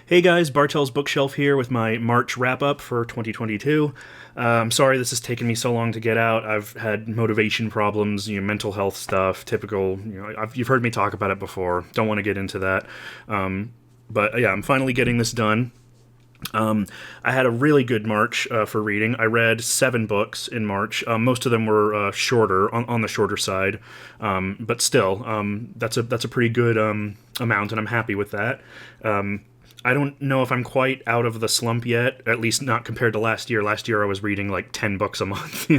Hey guys, Bartel's Bookshelf here with my March wrap-up for 2022. I'm sorry this has taken me so long to get out. I've had motivation problems, mental health stuff, typical, you've heard me talk about it before. Don't want to get into that. But yeah, I'm finally getting this done. I had a really good March for reading. I read 7 books in March. Most of them were shorter, on the shorter side, but still, that's a pretty good amount, and I'm happy with that. I don't know if I'm quite out of the slump yet, at least not compared to last year. Last year I was reading like 10 books a month,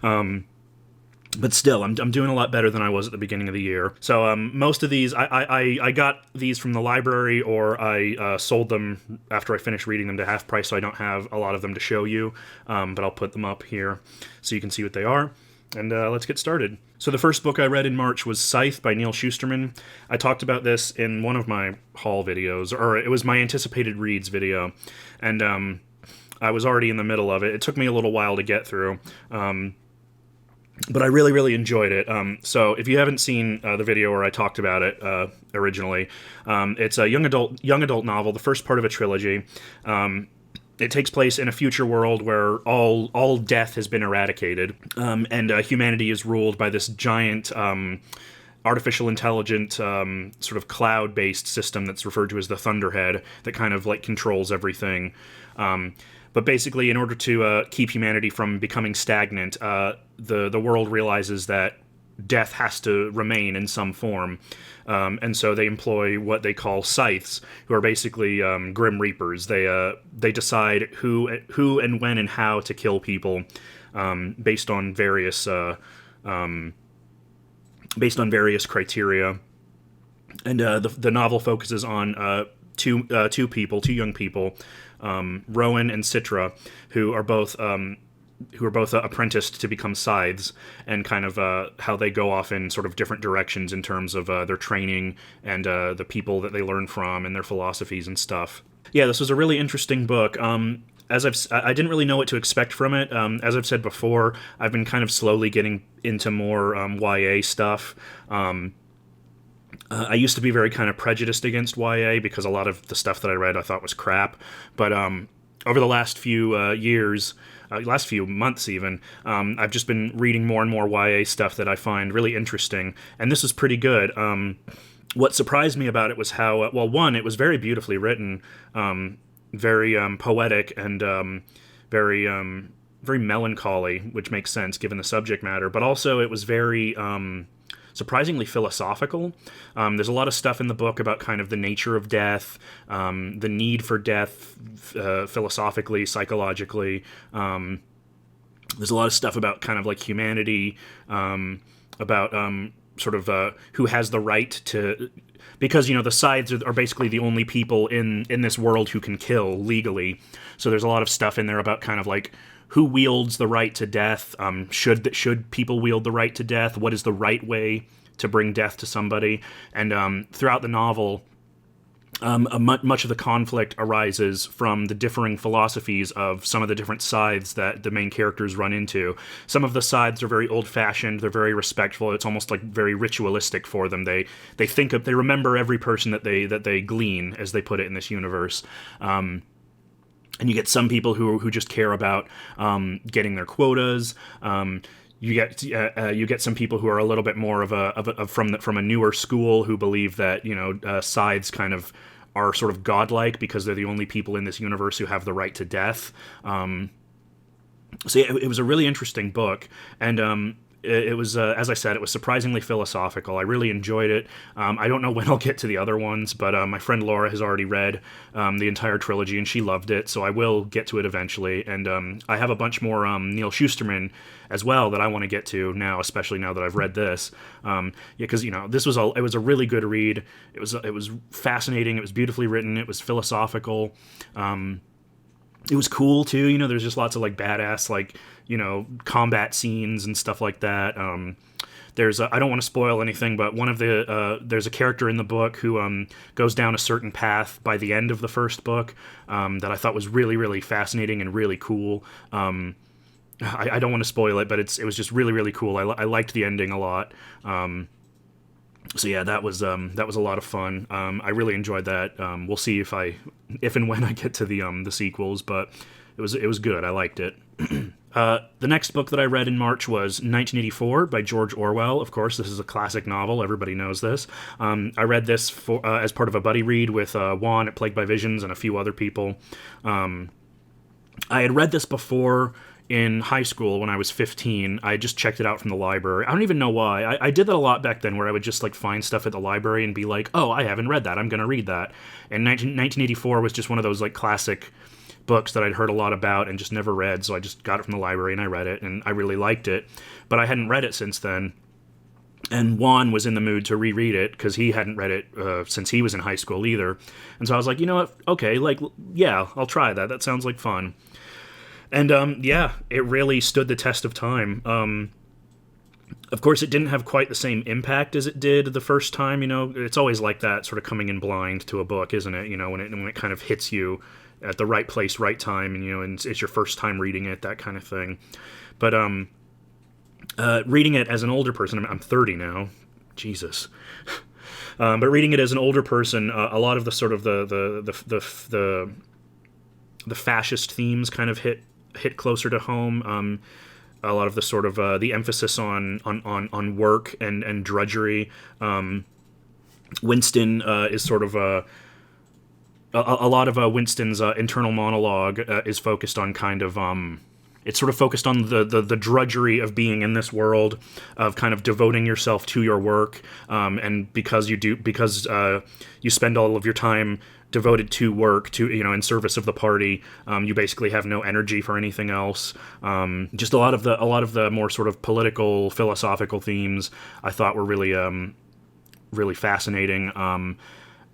But still, I'm doing a lot better than I was at the beginning of the year. So most of these, I got these from the library, or I sold them after I finished reading them to half price, so I don't have a lot of them to show you. But I'll put them up here so you can see what they are. And let's get started. So the first book I read in March was Scythe by Neal Shusterman. I talked about this in one of my haul videos, or it was my anticipated reads video. And I was already in the middle of it. It took me a little while to get through. But I really, really enjoyed it. So if you haven't seen the video where I talked about it originally, it's a young adult novel, the first part of a trilogy. It takes place in a future world where all death has been eradicated, and humanity is ruled by this giant artificial intelligent sort of cloud-based system that's referred to as the Thunderhead that kind of like controls everything. But basically, in order to keep humanity from becoming stagnant, the world realizes that death has to remain in some form. And so they employ what they call scythes, who are basically grim reapers. They decide who and when and how to kill people based on various criteria. And the novel focuses on two young people, Rowan and Citra, who are both apprenticed to become scythes, and kind of how they go off in sort of different directions in terms of their training and the people that they learn from and their philosophies and stuff. Yeah, this was a really interesting book. I didn't really know what to expect from it. As I've said before, I've been kind of slowly getting into more YA stuff. I used to be very kind of prejudiced against YA because a lot of the stuff that I read I thought was crap. But over the last few last few months even, I've just been reading more and more YA stuff that I find really interesting, and this was pretty good. What surprised me about it was how, one, it was very beautifully written, very poetic, and very melancholy, which makes sense given the subject matter, but also it was very surprisingly philosophical. There's a lot of stuff in the book about kind of the nature of death, the need for death, philosophically, psychologically. There's a lot of stuff about kind of like humanity, about sort of who has the right to... Because, the Scythes are basically the only people in this world who can kill legally. So there's a lot of stuff in there about kind of like who wields the right to death? Should people wield the right to death? What is the right way to bring death to somebody? And throughout the novel, much of the conflict arises from the differing philosophies of some of the different scythes that the main characters run into. Some of the scythes are very old-fashioned. They're very respectful. It's almost like very ritualistic for them. They remember every person that they glean, as they put it in this universe. And you get some people who just care about getting their quotas. You get some people who are a little bit more from a newer school, who believe that scythes kind of are sort of godlike because they're the only people in this universe who have the right to death. So yeah, it was a really interesting book, and it was, as I said, it was surprisingly philosophical. I really enjoyed it. I don't know when I'll get to the other ones, but my friend Laura has already read the entire trilogy, and she loved it, so I will get to it eventually. And I have a bunch more Neal Shusterman as well that I want to get to now, especially now that I've read this. Because this was it was a really good read. It was fascinating. It was beautifully written. It was philosophical. It was cool too. There's just lots of like badass combat scenes and stuff like that. There's I don't want to spoil anything, but there's a character in the book who goes down a certain path by the end of the first book that I thought was really, really fascinating and really cool. I don't want to spoil it, but it was just really, really cool. I liked the ending a lot. So yeah, that was a lot of fun. I really enjoyed that. We'll see if and when I get to the sequels, but it was good. I liked it. The next book that I read in March was 1984 by George Orwell. Of course, this is a classic novel. Everybody knows this. I read this as part of a buddy read with Juan at PlaguedbyVisions and a few other people. I had read this before in high school when I was 15. I just checked it out from the library. I don't even know why. I did that a lot back then, where I would just like find stuff at the library and be like, oh, I haven't read that. I'm going to read that. And 1984 was just one of those like classic books that I'd heard a lot about and just never read, so I just got it from the library and I read it, and I really liked it. But I hadn't read it since then. And Juan was in the mood to reread it because he hadn't read it since he was in high school either. And so I was like, you know what? Okay, like, yeah, I'll try that. That sounds like fun. And yeah, it really stood the test of time. Of course, it didn't have quite the same impact as it did the first time. You know, it's always like that, sort of coming in blind to a book, isn't it? You know, when it kind of hits you at the right place, right time, and you know, and it's your first time reading it, that kind of thing. But reading it as an older person, I'm 30 now, Jesus. But reading it as an older person, a lot of the sort of the fascist themes kind of hit closer to home. A lot of the sort of the emphasis on work and drudgery. Winston is sort of a lot of Winston's internal monologue is focused on kind of it's sort of focused on the drudgery of being in this world, of kind of devoting yourself to your work, and because you spend all of your time devoted to work, to, you know, in service of the party, you basically have no energy for anything else. Just a lot of the more sort of political, philosophical themes I thought were really fascinating.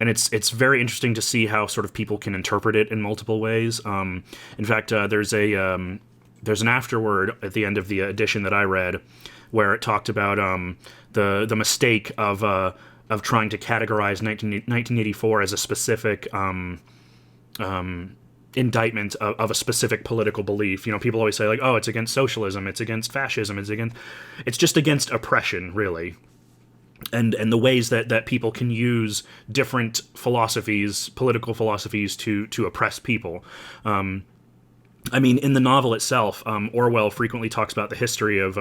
And it's very interesting to see how sort of people can interpret it in multiple ways. In fact, there's an afterword at the end of the edition that I read where it talked about the mistake of trying to categorize 1984 as a specific indictment of a specific political belief. You know, people always say like, oh, it's against socialism, it's against fascism, it's just against oppression, really. And the ways that people can use different philosophies, political philosophies, to oppress people. I mean, in the novel itself, Orwell frequently talks about the history of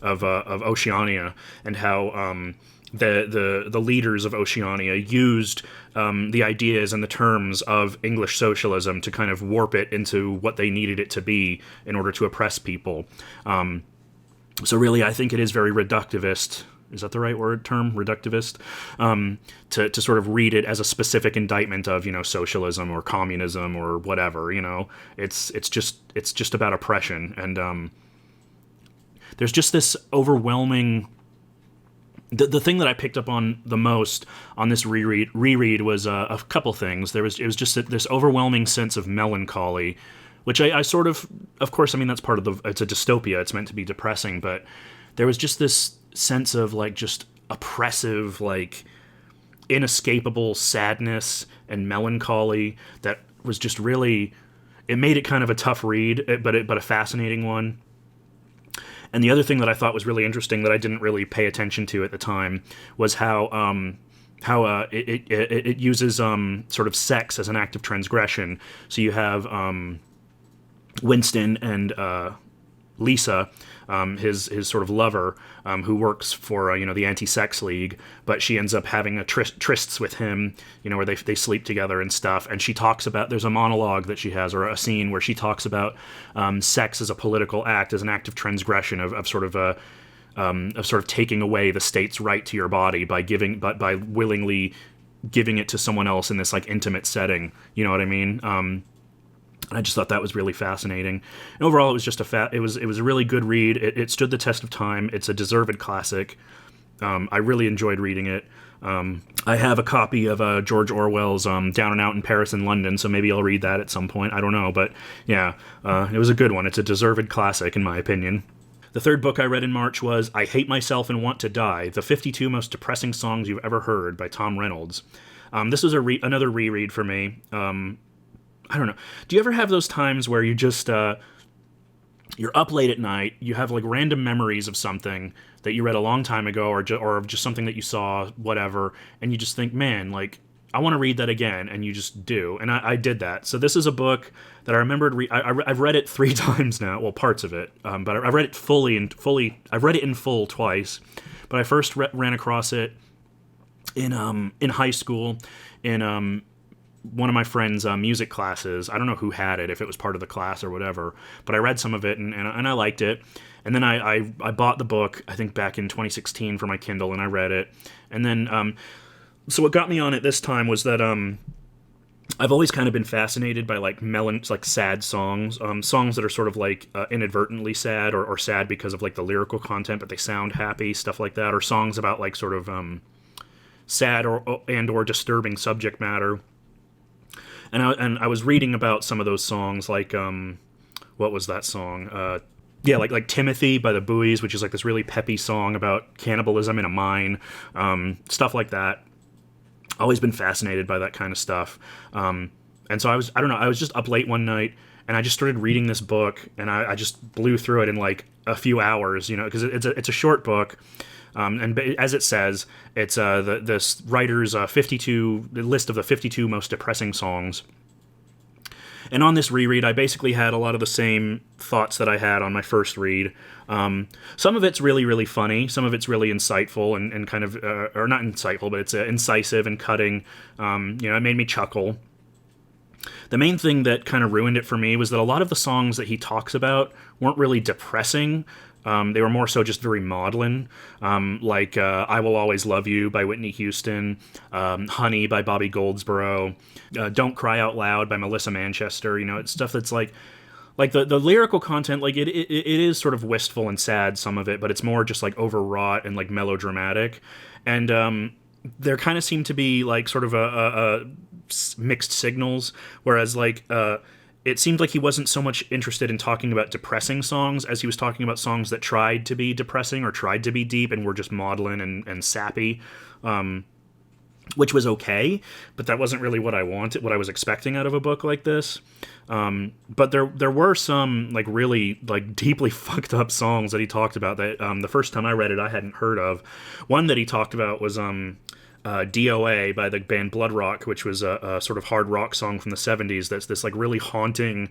Oceania and how the leaders of Oceania used the ideas and the terms of English socialism to kind of warp it into what they needed it to be in order to oppress people. So really, I think it is very reductivist. Is that the right term? Reductivist? To sort of read it as a specific indictment of, you know, socialism or communism or whatever, you know. It's just about oppression. And there's just this overwhelming... The thing that I picked up on the most on this reread was a couple things. It was just this overwhelming sense of melancholy, which I sort of course, I mean, that's part of it's a dystopia. It's meant to be depressing, but there was just this sense of like just oppressive, like inescapable sadness and melancholy that was just really, it made it kind of a tough read, but a fascinating one. And the other thing that I thought was really interesting that I didn't really pay attention to at the time was how it uses sort of sex as an act of transgression. So you have Winston and Lisa, his sort of lover, who works for the Anti-Sex League, but she ends up having a trysts with him, you know, where they sleep together and stuff. And she talks about, there's a monologue that she has, or a scene where she talks about sex as a political act, as an act of transgression, of sort of taking away the state's right to your body by willingly giving it to someone else in this like intimate setting. You know what I mean? I just thought that was really fascinating. And overall, it was just it was a really good read. It stood the test of time. It's a deserved classic. I really enjoyed reading it. I have a copy of George Orwell's Down and Out in Paris and London, so maybe I'll read that at some point. I don't know, but yeah, it was a good one. It's a deserved classic, in my opinion. The third book I read in March was I Hate Myself and Want to Die, The 52 Most Depressing Songs You've Ever Heard by Tom Reynolds. This was another reread for me. I don't know. Do you ever have those times where you just, you're up late at night, you have like random memories of something that you read a long time ago, or of just something that you saw, whatever, and you just think, man, like, I want to read that again, and you just do. And I did that. So this is a book that I remembered. I've read it 3 times now. Well, parts of it, but I read it fully. I've read it in full twice. But I first ran across it in high school in one of my friend's music classes. I don't know who had it, if it was part of the class or whatever. But I read some of it and I liked it. And then I bought the book, I think back in 2016 for my Kindle, and I read it. And then so what got me on it this time was that I've always kind of been fascinated by like sad songs, songs that are sort of like inadvertently sad or sad because of like the lyrical content, but they sound happy, stuff like that, or songs about like sort of sad or disturbing subject matter. And I was reading about some of those songs, like what was that song? Yeah, like Timothy by the Buoys, which is like this really peppy song about cannibalism in a mine, stuff like that. Always been fascinated by that kind of stuff. And so I was just up late one night, and I just started reading this book, and I just blew through it in like a few hours, because it's a short book. And as it says, it's this writer's 52 list of the 52 most depressing songs. And on this reread, I basically had a lot of the same thoughts that I had on my first read. Some of it's really, really funny. Some of it's really insightful and kind of, or not insightful, but it's incisive and cutting. It made me chuckle. The main thing that kind of ruined it for me was that a lot of the songs that he talks about weren't really depressing. They were more so just very maudlin, like I Will Always Love You by Whitney Houston, Honey by Bobby Goldsboro, Don't Cry Out Loud by Melissa Manchester. It's stuff that's like the lyrical content, like it is sort of wistful and sad, some of it, but it's more just like overwrought and like melodramatic. And there kind of seemed to be like sort of a mixed signals, whereas like it seemed like he wasn't so much interested in talking about depressing songs as he was talking about songs that tried to be depressing or tried to be deep and were just maudlin and sappy, which was okay, but that wasn't really what I wanted, what I was expecting out of a book like this. But there were some like really like deeply fucked up songs that he talked about that the first time I read it I hadn't heard of. One that he talked about was DOA by the band Blood Rock, which was a sort of hard rock song from the 70s that's this like really haunting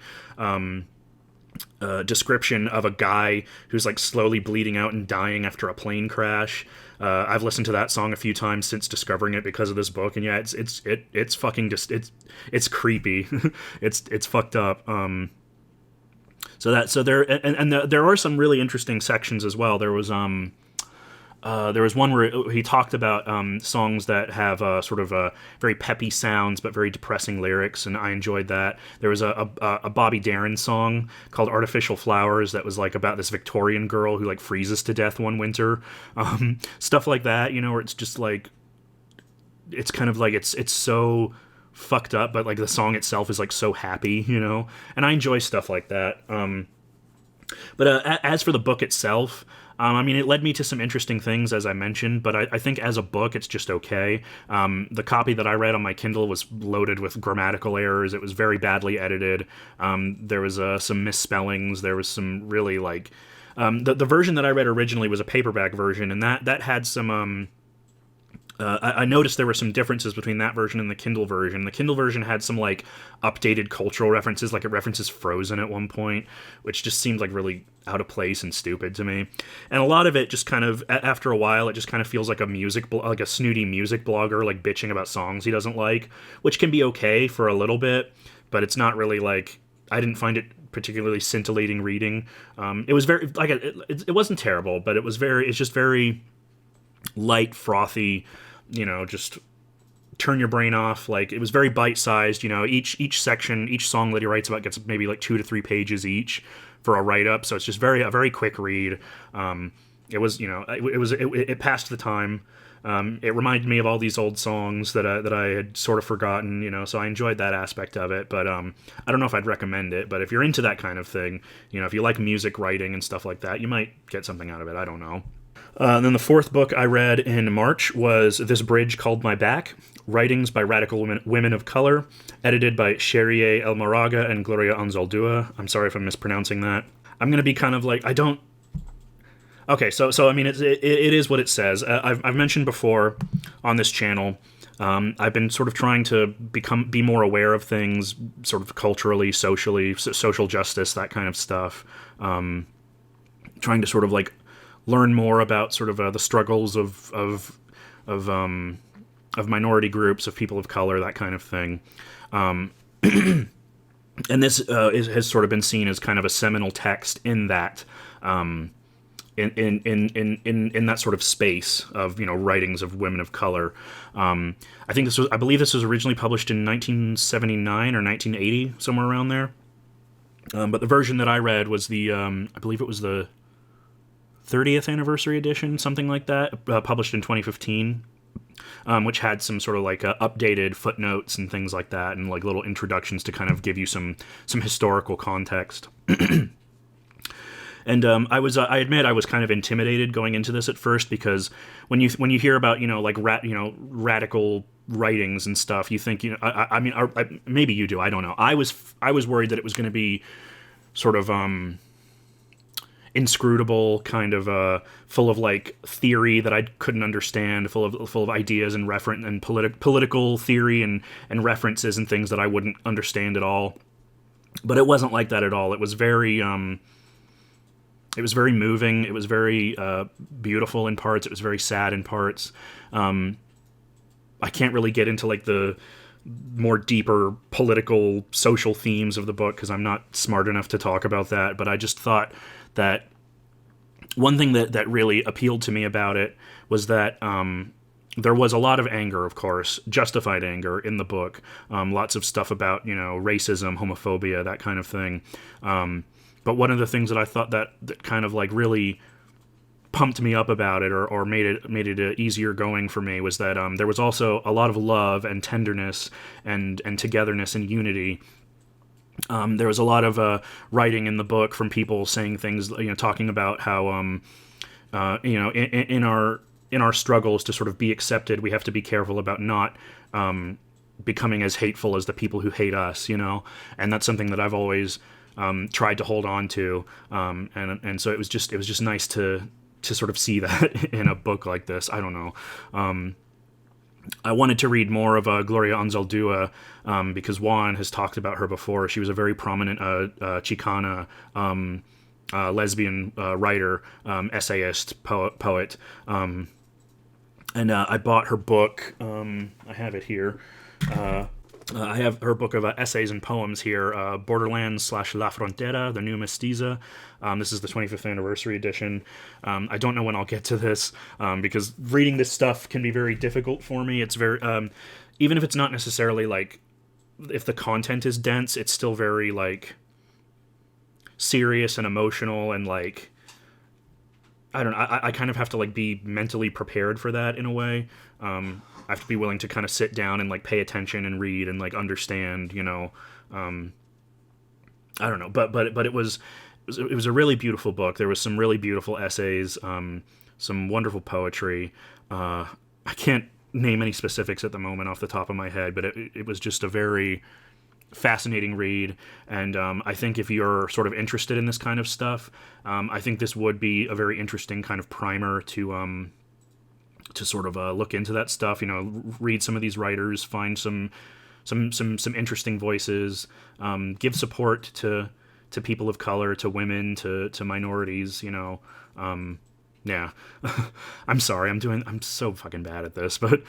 description of a guy who's like slowly bleeding out and dying after a plane crash. I've listened to that song a few times since discovering it because of this book, and yeah, it's fucking just it's creepy. it's fucked up. There are some really interesting sections as well. There was one where he talked about songs that have sort of very peppy sounds but very depressing lyrics, and I enjoyed that. There was a Bobby Darin song called Artificial Flowers that was like about this Victorian girl who like freezes to death one winter. Stuff like that, where it's just like, it's kind of like, it's so fucked up, but like the song itself is like so happy, and I enjoy stuff like that. But as for the book itself, it led me to some interesting things, as I mentioned, but I think as a book, it's just okay. The copy that I read on my Kindle was loaded with grammatical errors. It was very badly edited. There was some misspellings. There was some really, like... the version that I read originally was a paperback version, and that had some... I noticed there were some differences between that version and the Kindle version. The Kindle version had some, like, updated cultural references, like it references Frozen at one point, which just seemed, like, really out of place and stupid to me. And a lot of it just kind of, after a while, it just kind of feels like a snooty music blogger, like, bitching about songs he doesn't like, which can be okay for a little bit, but it's not really, like... I didn't find it particularly scintillating reading. It was very... like, it wasn't terrible, but it's just very light, frothy... just turn your brain off. Like, it was very bite-sized. Each section, each song that he writes about gets maybe like 2 to 3 pages each for a write-up. So it's just a very quick read. It passed the time. It reminded me of all these old songs that I had sort of forgotten. So I enjoyed that aspect of it. But I don't know if I'd recommend it. But if you're into that kind of thing, if you like music writing and stuff like that, you might get something out of it. I don't know. And then the fourth book I read in March was This Bridge Called My Back, Writings by Radical Women of Color, edited by Cherrie, Moraga, and Gloria Anzaldua. I'm sorry if I'm mispronouncing that. I'm going to be kind of like, I don't. Okay, so I mean, it is what it says. I've mentioned before on this channel. I've been sort of trying to be more aware of things, sort of culturally, socially, social justice, that kind of stuff. Trying to sort of like learn more about sort of the struggles of minority groups, of people of color, that kind of thing. And this has sort of been seen as kind of a seminal text in that. In that sort of space of, you know, writings of women of color. I believe this was originally published in 1979 or 1980, somewhere around there. But the version that I read was I believe it was the 30th anniversary edition, something like that, published in 2015, which had some sort of like updated footnotes and things like that, and like little introductions to kind of give you some historical context. And I admit I was kind of intimidated going into this at first, because when you hear about, you know, like radical writings and stuff, you think, you know, I mean, maybe you do, I don't know. I was worried that it was going to be sort of inscrutable, kind of full of like theory that I couldn't understand, full of ideas and political theory and references and things that I wouldn't understand at all. But it wasn't like that at all. It was very moving. It was very beautiful in parts. It was very sad in parts. I can't really get into like the more deeper political, social themes of the book because I'm not smart enough to talk about that. But I just thought that one thing that really appealed to me about it was that there was a lot of anger, of course, justified anger in the book. Lots of stuff about, you know, racism, homophobia, that kind of thing. But one of the things that I thought that kind of like really pumped me up about it, or made it easier going for me, was that there was also a lot of love and tenderness and togetherness and unity. There was a lot of writing in the book from people saying things, you know, talking about how you know, in our struggles to sort of be accepted, we have to be careful about not becoming as hateful as the people who hate us, you know, and that's something that I've always tried to hold on to, and so it was just nice to sort of see that in a book like this. I don't know. I wanted to read more of Gloria Anzaldua because Vaughan has talked about her before. She was a very prominent Chicana lesbian writer, essayist, poet, and I bought her book. I have it here. I have her book of essays and poems here, Borderlands / La Frontera, The New Mestiza. This is the 25th anniversary edition. I don't know when I'll get to this, because reading this stuff can be very difficult for me. It's very, even if it's not necessarily like, if the content is dense, it's still very like serious and emotional, and like, I don't know, I kind of have to like be mentally prepared for that in a way. I have to be willing to kind of sit down and like pay attention and read and like understand, you know. I don't know, but it was a really beautiful book. There was some really beautiful essays, some wonderful poetry. I can't name any specifics at the moment off the top of my head, but it was just a very fascinating read. And I think if you're sort of interested in this kind of stuff, I think this would be a very interesting kind of primer to sort of look into that stuff, you know, read some of these writers, find some interesting voices, give support to people of color, to women, to minorities, you know. Yeah. I'm sorry, I'm so fucking bad at this, but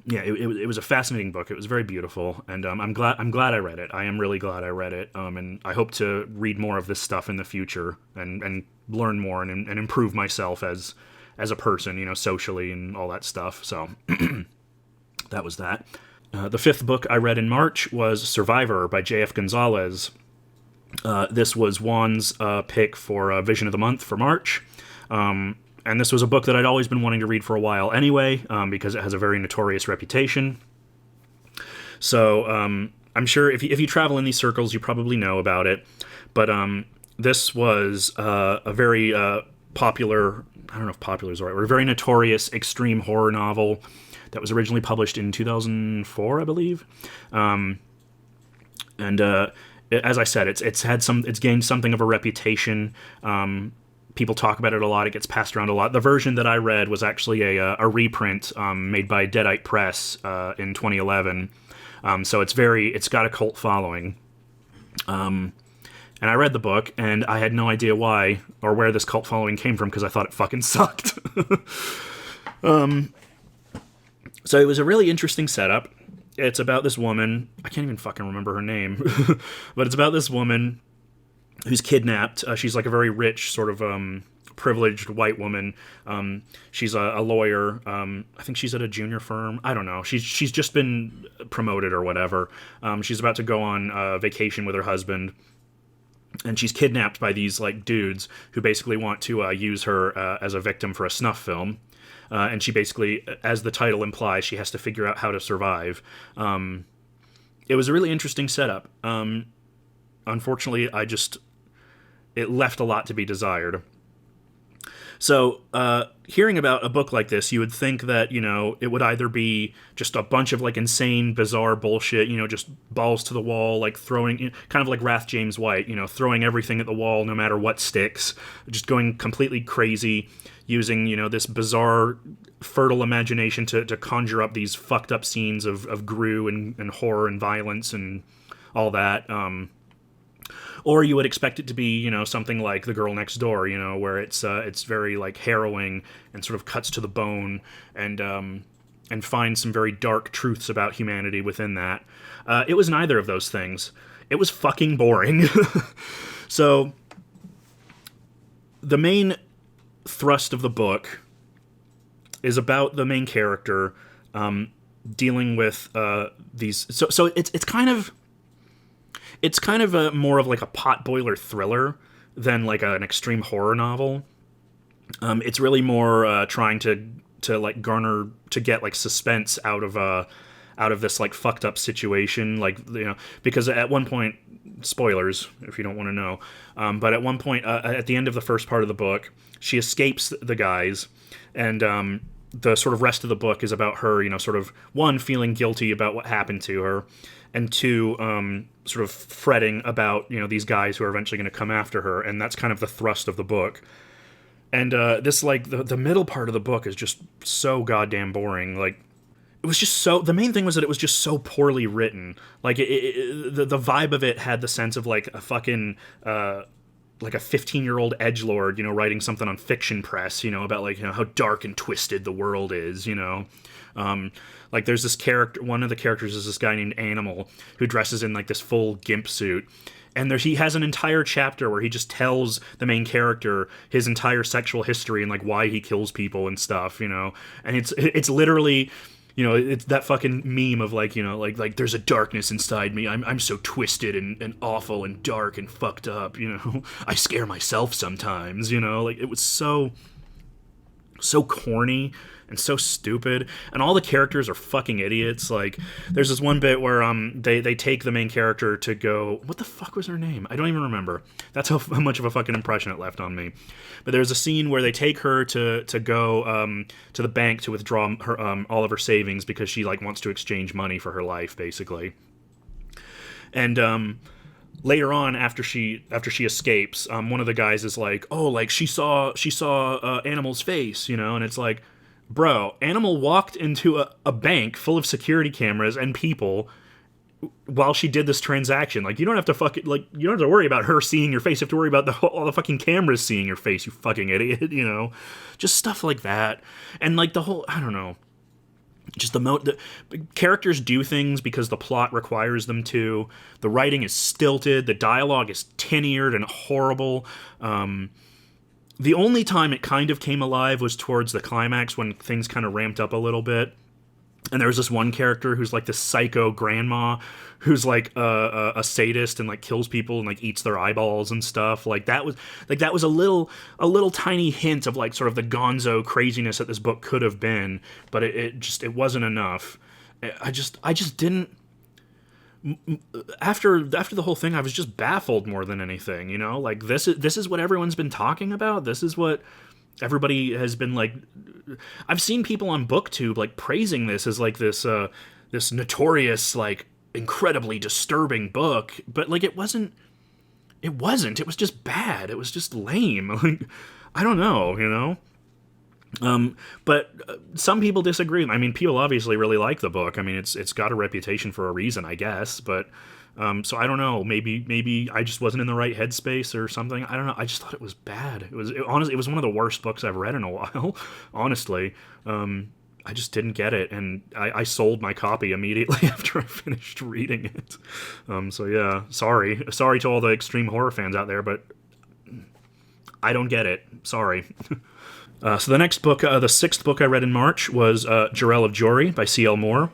yeah, it was a fascinating book. It was very beautiful, and I'm glad I read it. I am really glad I read it, and I hope to read more of this stuff in the future and learn more and improve myself as a person, you know, socially and all that stuff. So that was that. The fifth book I read in March was Survivor by J.F. Gonzalez. This was Juan's pick for Vision of the Month for March. And this was a book that I'd always been wanting to read for a while anyway, because it has a very notorious reputation. So I'm sure if you travel in these circles, you probably know about it. But this was a very popular, I don't know if popular is the right word, a very notorious extreme horror novel that was originally published in 2004, I believe. And as I said, it's gained something of a reputation. People talk about it a lot. It gets passed around a lot. The version that I read was actually a reprint made by Deadite Press in 2011. So it's got a cult following. And I read the book, and I had no idea why or where this cult following came from because I thought it fucking sucked. So it was a really interesting setup. It's about this woman. I can't even fucking remember her name. But it's about this woman who's kidnapped. She's like a very rich, sort of privileged white woman. She's a lawyer. I think she's at a junior firm. I don't know. She's just been promoted or whatever. She's about to go on vacation with her husband. And she's kidnapped by these like dudes who basically want to use her as a victim for a snuff film. And she basically, as the title implies, she has to figure out how to survive. It was a really interesting setup. Unfortunately, it left a lot to be desired. So, hearing about a book like this, you would think that, it would either be just a bunch of, like, insane, bizarre bullshit, just balls to the wall, like, throwing, kind of like Wrath James White, throwing everything at the wall no matter what sticks, just going completely crazy, using, this bizarre, fertile imagination to conjure up these fucked up scenes of grue and horror and violence and all that. Or you would expect it to be, something like The Girl Next Door, where it's very like harrowing and sort of cuts to the bone and finds some very dark truths about humanity within that. It was neither of those things. It was fucking boring. So the main thrust of the book is about the main character dealing with these. So it's kind of. It's kind of more of like a potboiler thriller than like an extreme horror novel. It's really more trying to like get like suspense out of this like fucked up situation, like because at one point, spoilers if you don't want to know, but at one point at the end of the first part of the book, she escapes the guys, and the sort of rest of the book is about her, sort of one feeling guilty about what happened to her, and two, sort of fretting about, these guys who are eventually going to come after her, and that's kind of the thrust of the book. And this, like, the middle part of the book is just so goddamn boring. Like, it was just so... The main thing was that it was just so poorly written. Like, the vibe of it had the sense of, like, a fucking... like a 15-year-old edgelord, writing something on Fiction Press, about, like, how dark and twisted the world is, like, there's this character, one of the characters is this guy named Animal, who dresses in, like, this full gimp suit, and he has an entire chapter where he just tells the main character his entire sexual history and, like, why he kills people and stuff, and it's literally... it's that fucking meme of like, like there's a darkness inside me. I'm so twisted and awful and dark and fucked up, I scare myself sometimes, like it was so corny and so stupid, and all the characters are fucking idiots. Like, there's this one bit where they take the main character to go... What the fuck was her name? I don't even remember. That's how much of a fucking impression it left on me. But there's a scene where they take her to go to the bank to withdraw her all of her savings because she, like, wants to exchange money for her life, basically. And later on, after she escapes, one of the guys is like, "Oh, like she saw Animal's face," and it's like, bro, Animal walked into a bank full of security cameras and people while she did this transaction. Like, you don't have to worry about her seeing your face. You have to worry about all the fucking cameras seeing your face, you fucking idiot, Just stuff like that. And, like, the whole, I don't know, just the characters do things because the plot requires them to. The writing is stilted. The dialogue is tin-eared and horrible. The only time it kind of came alive was towards the climax when things kind of ramped up a little bit. And there was this one character who's like this psycho grandma who's like a sadist and like kills people and like eats their eyeballs and stuff. That was a little tiny hint of like sort of the gonzo craziness that this book could have been, but it wasn't enough. I just didn't. After the whole thing, I was just baffled more than anything, like this is what everyone's been talking about. This is what everybody has been like. I've seen people on BookTube like praising this as like this notorious like incredibly disturbing book, but like it wasn't. It was just bad. It was just lame. Like, I don't know, you know. But some people disagree. I mean, people obviously really like the book. I mean, it's got a reputation for a reason, I guess. But so I don't know. Maybe I just wasn't in the right headspace or something. I don't know. I just thought it was bad. Honestly, it was one of the worst books I've read in a while. Honestly, I just didn't get it, and I sold my copy immediately after I finished reading it. So yeah, sorry to all the extreme horror fans out there, but I don't get it. Sorry. So the next book, the sixth book I read in March was Jirel of Joiry by C.L. Moore.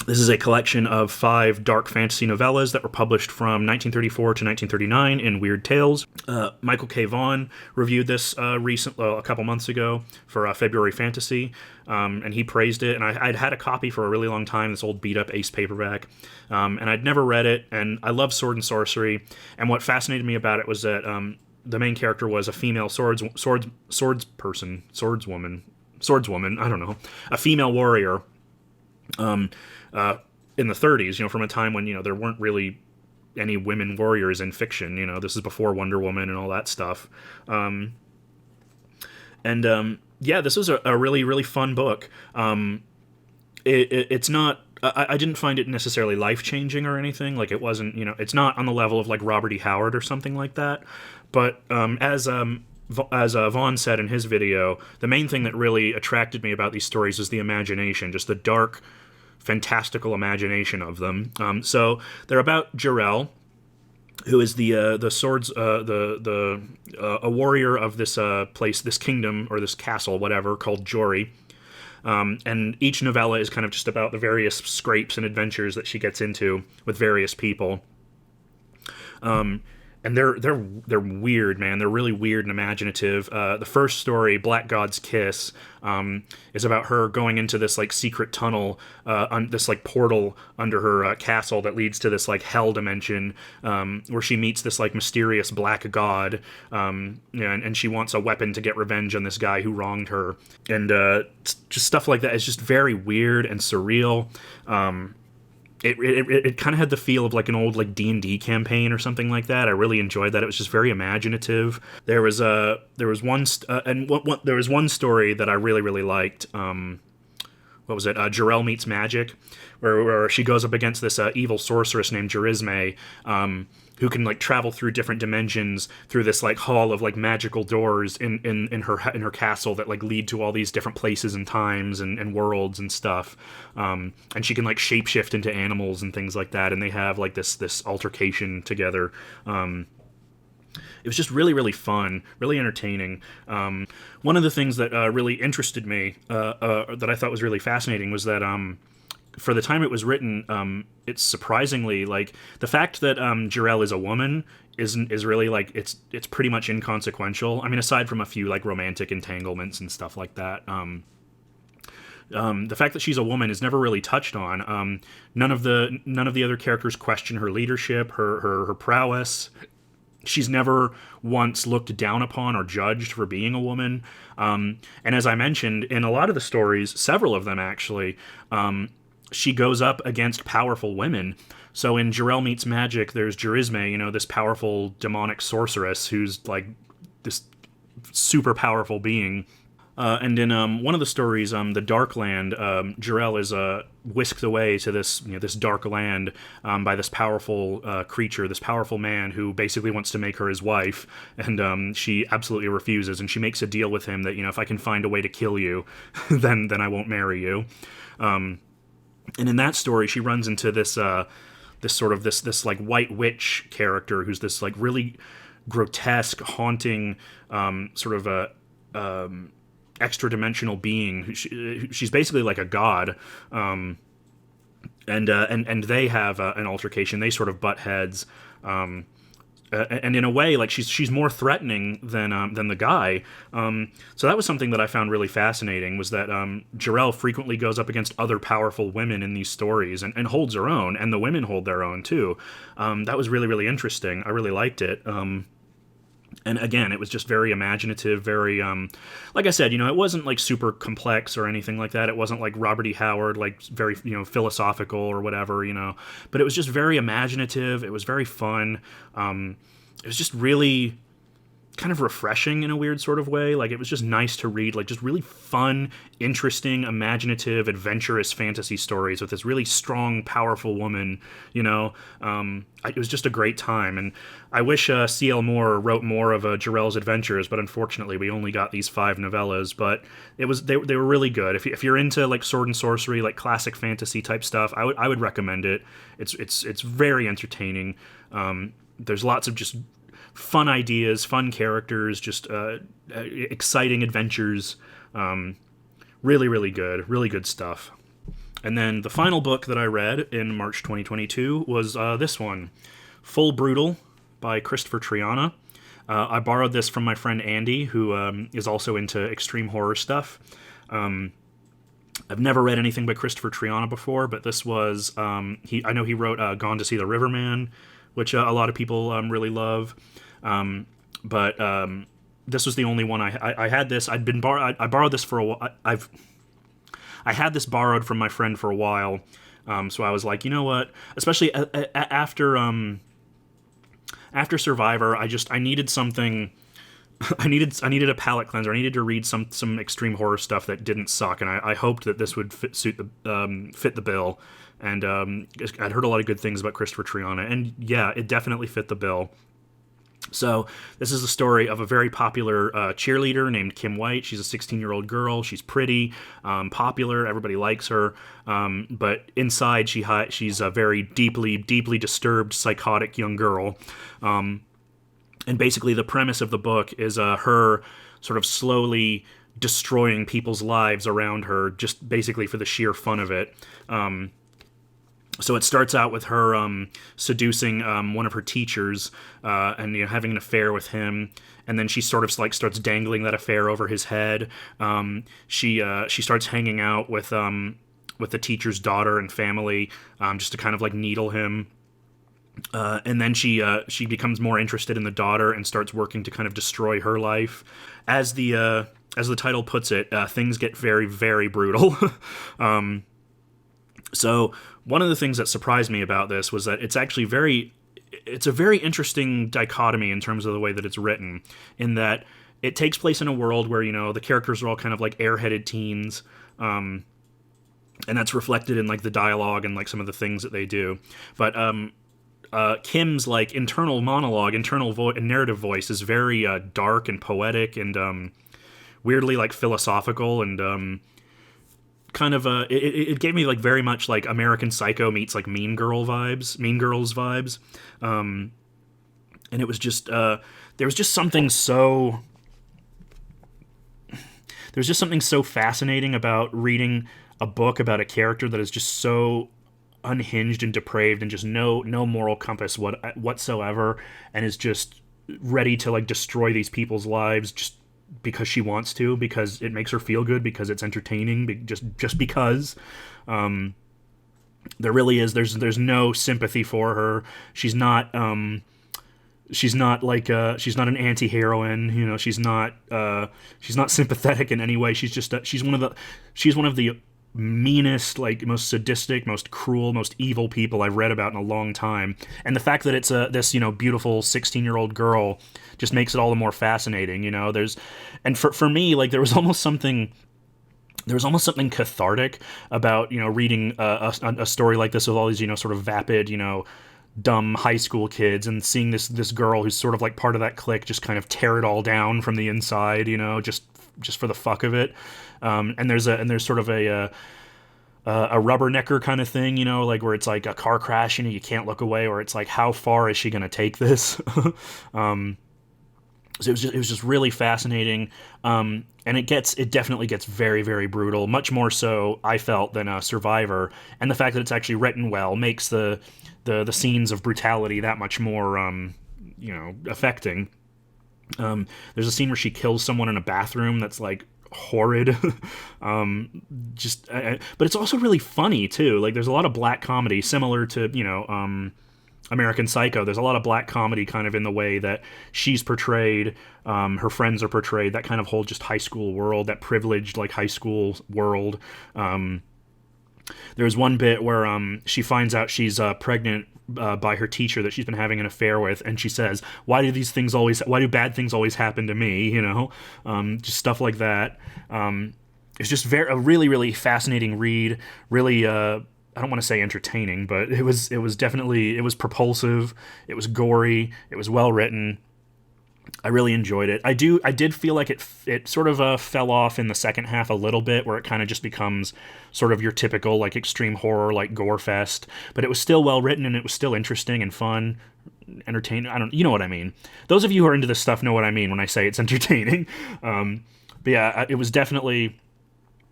This is a collection of 5 dark fantasy novellas that were published from 1934 to 1939 in Weird Tales. Michael K. Vaughan reviewed this a couple months ago for February Fantasy, and he praised it. And I'd had a copy for a really long time, this old beat-up Ace paperback, and I'd never read it, and I love sword and sorcery. And what fascinated me about it was that the main character was a female swordswoman, I don't know, a female warrior, in the 30s, you know, from a time when, you know, there weren't really any women warriors in fiction. You know, this is before Wonder Woman and all that stuff. Yeah, this was a really, really fun book. It's not, I didn't find it necessarily life-changing or anything. Like, it wasn't, you know, it's not on the level of, like, Robert E. Howard or something like that. But as Vaughan said in his video, the main thing that really attracted me about these stories was the imagination, just the dark, fantastical imagination of them. So they're about Jirel, who is a warrior of this place, this kingdom, or this castle, whatever, called Joiry. And each novella is kind of just about the various scrapes and adventures that she gets into with various people. And they're weird, man. They're really weird and imaginative. The first story, Black God's Kiss, is about her going into this like secret tunnel, this like portal under her castle that leads to this like hell dimension, where she meets this like mysterious black god, and she wants a weapon to get revenge on this guy who wronged her, and just stuff like that. It's just very weird and surreal. It kind of had the feel of like an old like D&D campaign or something like that. I really enjoyed that. It was just very imaginative. There was one story that I really liked. What was it? Jirel Meets Magic, where she goes up against this evil sorceress named Jirisme, who can like travel through different dimensions through this like hall of like magical doors in her castle that like lead to all these different places and times and worlds and stuff. And she can like shapeshift into animals and things like that. And they have like this altercation together. It was just really, really fun, really entertaining. One of the things that really interested me, that I thought was really fascinating, was that for the time it was written, it's surprisingly, like, the fact that Jirel is a woman is really, like, it's pretty much inconsequential. I mean, aside from a few, like, romantic entanglements and stuff like that. The fact that she's a woman is never really touched on. None of the other characters question her leadership, her prowess. She's never once looked down upon or judged for being a woman. And as I mentioned, in a lot of the stories, several of them actually, she goes up against powerful women. So in Jirel Meets Magic, there's Jirisme, this powerful demonic sorceress who's like this super powerful being. And in one of the stories, the Dark Land, Jirel is whisked away to this this dark land by this powerful creature, this powerful man who basically wants to make her his wife, and she absolutely refuses. And she makes a deal with him that if I can find a way to kill you, then I won't marry you. And in that story, she runs into this this like white witch character who's this like really grotesque, haunting sort of a extra-dimensional being. She's basically like a god, and they have an altercation. They sort of butt heads, and in a way, like she's more threatening than the guy. So that was something that I found really fascinating, was that Jirel frequently goes up against other powerful women in these stories and holds her own, and the women hold their own too. That was really, really interesting. I really liked it. And again, it was just very imaginative, very, like I said, it wasn't like super complex or anything like that. It wasn't like Robert E. Howard, like very, philosophical or whatever, but it was just very imaginative. It was very fun. It was just really kind of refreshing in a weird sort of way. Like, it was just nice to read, like, just really fun, interesting, imaginative, adventurous fantasy stories with this really strong, powerful woman, it was just a great time. And I wish C.L. Moore wrote more of Jirel's adventures, but unfortunately we only got these 5 novellas. But they were really good. If you're into like sword and sorcery, like classic fantasy type stuff, I would recommend it. It's very entertaining. There's lots of just fun ideas, fun characters, just exciting adventures. Really, really good stuff. And then the final book that I read in March 2022 was this one, Full Brutal by Kristopher Triana. I borrowed this from my friend Andy, who is also into extreme horror stuff. I've never read anything by Kristopher Triana before, but this was, I know he wrote Gone to See the Riverman, which a lot of people really love. But this was the only one I had this. I borrowed this for a while. I had this borrowed from my friend for a while. So I was like, you know what? Especially after Survivor, I needed something. I needed a palate cleanser. I needed to read some extreme horror stuff that didn't suck, and I hoped that this would fit the bill. And I'd heard a lot of good things about Kristopher Triana, and yeah, it definitely fit the bill. So this is the story of a very popular cheerleader named Kim White. She's a 16-year-old girl. She's pretty, popular. Everybody likes her. But inside, she's a very deeply, deeply disturbed, psychotic young girl. And basically, the premise of the book is her sort of slowly destroying people's lives around her, just basically for the sheer fun of it. So it starts out with her seducing one of her teachers and having an affair with him, and then she sort of like starts dangling that affair over his head. She starts hanging out with the teacher's daughter and family just to kind of like needle him. And then she becomes more interested in the daughter and starts working to kind of destroy her life. As the title puts it, things get very, very brutal. So one of the things that surprised me about this was that it's actually it's a very interesting dichotomy in terms of the way that it's written, in that it takes place in a world where, the characters are all kind of like airheaded teens, and that's reflected in like the dialogue and like some of the things that they do. But Kim's like internal monologue, narrative voice is very dark and poetic and weirdly like philosophical and kind of it gave me like very much like American Psycho meets like Mean Girls vibes. And it was just there was just something so fascinating about reading a book about a character that is just so unhinged and depraved and just no moral compass whatsoever, and is just ready to like destroy these people's lives just because she wants to, because it makes her feel good, because it's entertaining, just because. There really is. There's no sympathy for her. She's not she's not an anti-heroine. She's not sympathetic in any way. She's just she's one of the meanest, like most sadistic, most cruel, most evil people I've read about in a long time. And the fact that it's this beautiful 16-year-old girl just makes it all the more fascinating. And for me, like there was almost something cathartic about reading a story like this with all these sort of vapid dumb high school kids, and seeing this girl who's sort of like part of that clique just kind of tear it all down from the inside, just for the fuck of it. And there's sort of a rubbernecker kind of thing, like where it's like a car crash, you can't look away, or it's like, how far is she going to take this? So it was just really fascinating. And it definitely gets very, very brutal, much more so, I felt, than Survivor. And the fact that it's actually written well makes the scenes of brutality that much more, affecting. There's a scene where she kills someone in a bathroom that's like horrid. But it's also really funny too. Like there's a lot of black comedy similar to American Psycho. There's a lot of black comedy kind of in the way that she's portrayed, her friends are portrayed, that kind of whole just high school world, that privileged like high school world. There's one bit where she finds out she's pregnant by her teacher that she's been having an affair with, and she says, why do bad things always happen to me, just stuff like that. It's just a really, really fascinating read, really, I don't want to say entertaining, but it was definitely, it was propulsive, it was gory, it was well written. I really enjoyed it. I did feel like it sort of fell off in the second half a little bit, where it kind of just becomes sort of your typical like extreme horror, like gore fest. But it was still well written, and it was still interesting and fun, entertaining. You know what I mean. Those of you who are into this stuff know what I mean when I say it's entertaining. But yeah, it was definitely.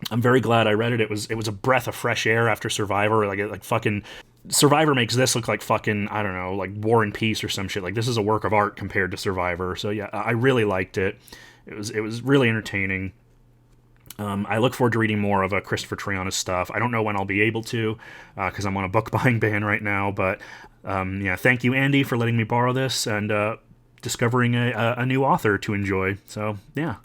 I'm very glad I read it. It was a breath of fresh air after Survivor. Like fucking Survivor makes this look like fucking, I don't know, like War and Peace or some shit. Like, this is a work of art compared to Survivor. So yeah, I really liked it. It was really entertaining. I look forward to reading more of Kristopher Triana's stuff. I don't know when I'll be able to, because I'm on a book buying ban right now. But yeah, thank you, Andy, for letting me borrow this and discovering a new author to enjoy. So yeah.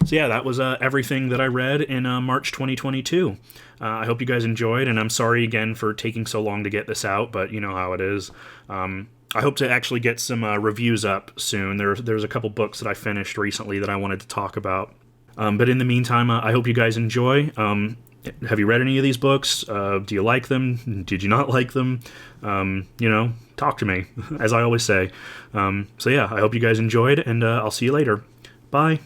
So yeah, that was everything that I read in March 2022. I hope you guys enjoyed, and I'm sorry again for taking so long to get this out, but you know how it is. I hope to actually get some reviews up soon. There's a couple books that I finished recently that I wanted to talk about. But in the meantime, I hope you guys enjoy. Have you read any of these books? Do you like them? Did you not like them? Talk to me, as I always say. So yeah, I hope you guys enjoyed, and I'll see you later. Bye.